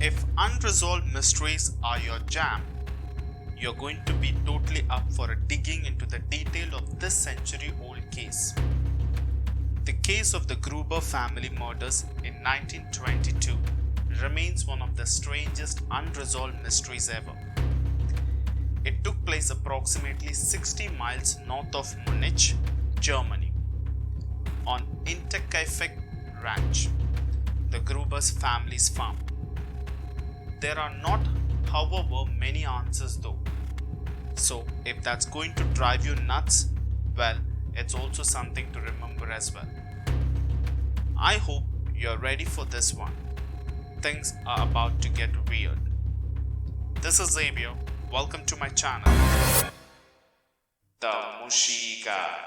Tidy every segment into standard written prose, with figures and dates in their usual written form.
If unresolved mysteries are your jam, you're going to be totally up for a digging into the detail of this century-old case. The case of the Gruber family murders in 1922 remains one of the strangest unresolved mysteries ever. It took place approximately 60 miles north of Munich, Germany, on Hinterkaifeck Ranch, the Gruber's family's farm. There are not, however, many answers though. So, if that's going to drive you nuts, well, it's also something to remember as well. I hope you're ready for this one. Things are about to get weird. This is Xavier. Welcome to my channel, The Mushy Guy.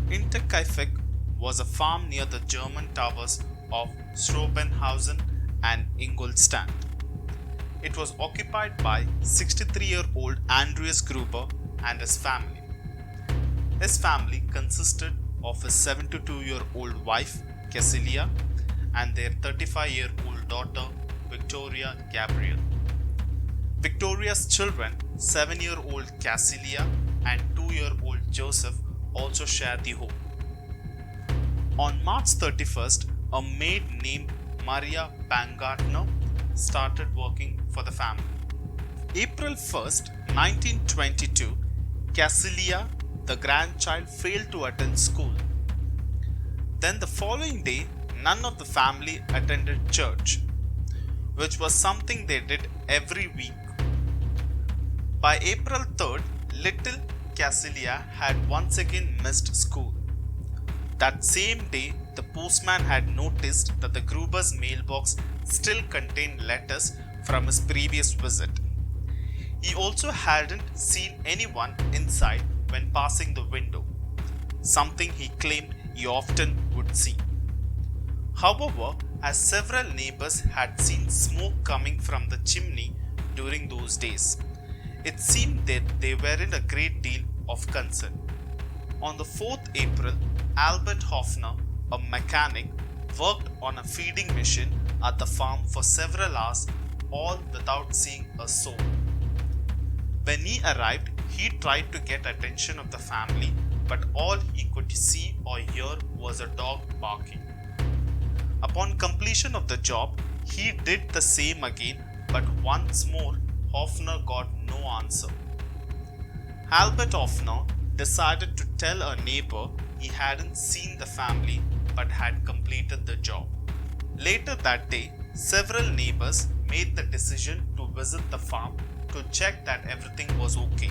Hinterkaifeck was a farm near the German towers of Schrobenhausen and Ingolstadt. It was occupied by 63-year-old Andreas Gruber and his family. His family consisted of his 72-year-old wife, Cecilia, and their 35-year-old daughter, Victoria Gabriel. Victoria's children, 7-year-old Cecilia and 2-year-old Joseph, also shared the home. On March 31st, a maid named Maria Baumgartner started working for the family. April 1st, 1922, Cecilia, the grandchild, failed to attend school. Then the following day, none of the family attended church, which was something they did every week. By April 3rd, little Cecilia had once again missed school. That same day, the postman had noticed that the Gruber's mailbox still contained letters from his previous visit. He also hadn't seen anyone inside when passing the window, something he claimed he often would see. However, as several neighbors had seen smoke coming from the chimney during those days, it seemed that they were in a great deal of concern. On the 4th April, Albert Hofner, a mechanic, worked on a feeding machine at the farm for several hours, all without seeing a soul. When he arrived, he tried to get attention of the family, but all he could see or hear was a dog barking. Upon completion of the job, he did the same again, but once more, Hofner got no answer. Albert Hofner decided to tell a neighbor he hadn't seen the family but had completed the job. Later that day, several neighbors made the decision to visit the farm to check that everything was okay.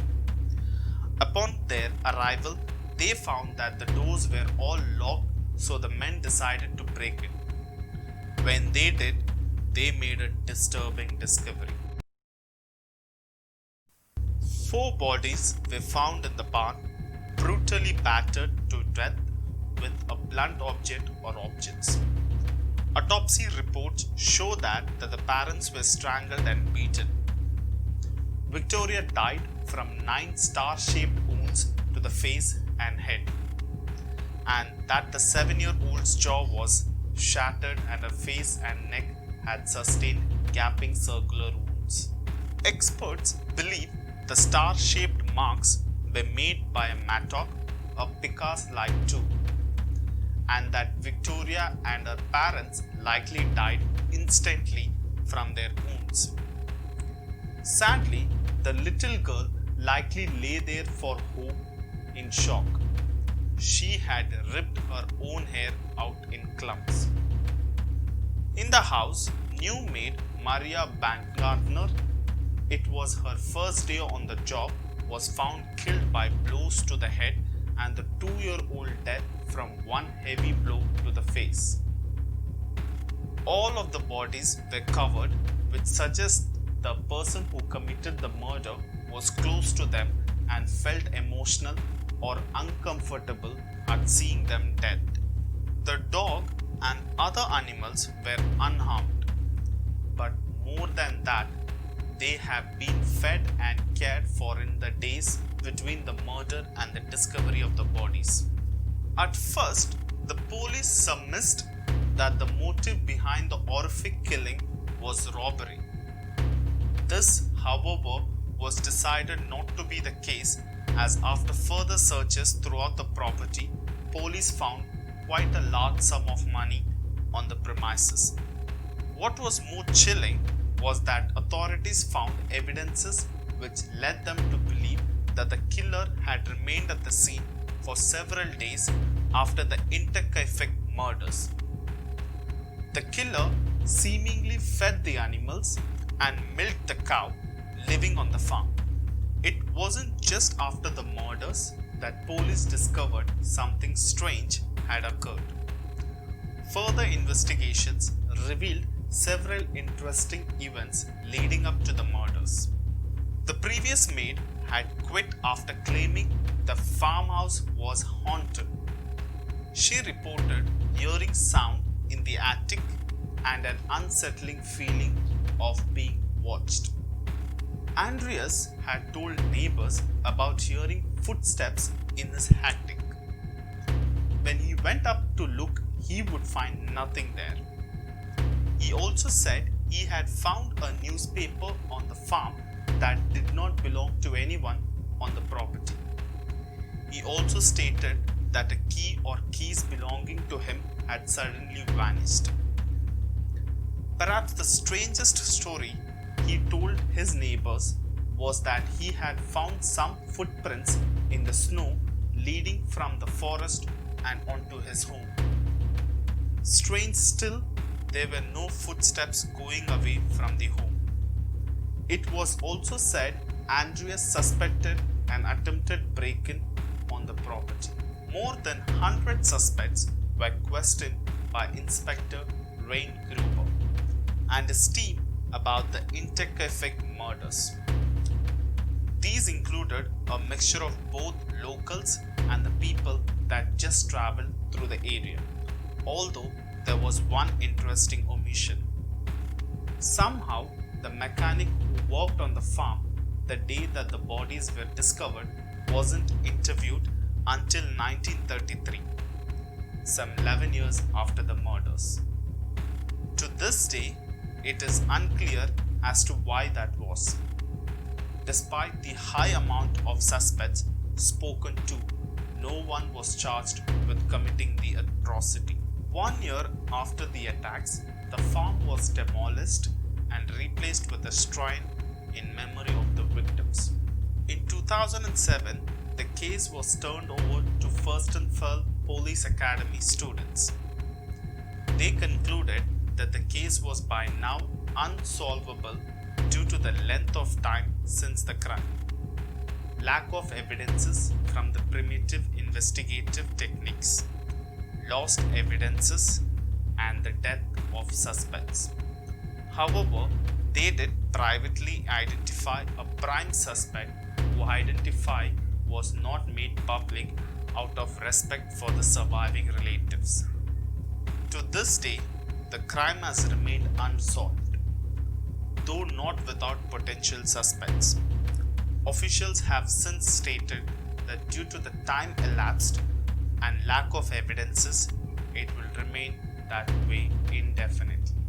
Upon their arrival, they found that the doors were all locked, so the men decided to break in. When they did, they made a disturbing discovery. 4 bodies were found in the barn, brutally battered to death with a blunt object or objects. Autopsy reports show that the parents were strangled and beaten. Victoria died from 9 star-shaped wounds to the face and head, and that the 7-year-old's jaw was shattered and her face and neck had sustained gaping circular wounds. Experts believe the star-shaped marks were made by a mattock, a Picasso-like tool, and that Victoria and her parents likely died instantly from their wounds. Sadly, the little girl likely lay there for hope in shock. She had ripped her own hair out in clumps. In the house, new maid Maria Baumgartner, it was her first day on the job, was found killed by blows to the head and the 2-year-old dead from one heavy blow to the face. All of the bodies were covered, which suggests the person who committed the murder was close to them and felt emotional or uncomfortable at seeing them dead. The dog and other animals were unharmed, but more than that, they have been fed and cared for in the days between the murder and the discovery of the bodies. At first, the police submissed that the motive behind the horrific killing was robbery. This, however, was decided not to be the case, as after further searches throughout the property, police found quite a large sum of money on the premises. What was more chilling was that authorities found evidences which led them to believe that the killer had remained at the scene for several days after the Hinterkaifeck murders. The killer seemingly fed the animals and milked the cow living on the farm. It wasn't just after the murders that police discovered something strange had occurred. Further investigations revealed several interesting events leading up to the murders. The previous maid had quit after claiming the farmhouse was haunted. She reported hearing sound in the attic and an unsettling feeling of being watched. Andreas had told neighbors about hearing footsteps in his attic. When he went up to look, he would find nothing there. He also said he had found a newspaper on the farm that did not belong to anyone on the property. He also stated that a key or keys belonging to him had suddenly vanished. Perhaps the strangest story he told his neighbors was that he had found some footprints in the snow leading from the forest and onto his home. Strange still, there were no footsteps going away from the home. It was also said Andreas suspected an attempted break-in on the property. More than 100 suspects were questioned by Inspector Rain Gruber and his team about the Hinterkaifeck murders. These included a mixture of both locals and the people that just traveled through the area, although there was one interesting omission. Somehow, the mechanic who worked on the farm the day that the bodies were discovered wasn't interviewed until 1933, some 11 years after the murders. To this day, it is unclear as to why that was. Despite the high amount of suspects spoken to, no one was charged with committing the atrocity. 1 year after the attacks, the farm was demolished and replaced with a shrine in memory of the victims. In 2007, the case was turned over to Furstenfeld Police Academy students. They concluded that the case was by now unsolvable due to the length of time since the crime, lack of evidences from the primitive investigative techniques, lost evidences, and the death of suspects. However, they did privately identify a prime suspect who identify was not made public out of respect for the surviving relatives. To this day, the crime has remained unsolved, though not without potential suspects. Officials have since stated that due to the time elapsed and lack of evidences, it will remain that way indefinitely.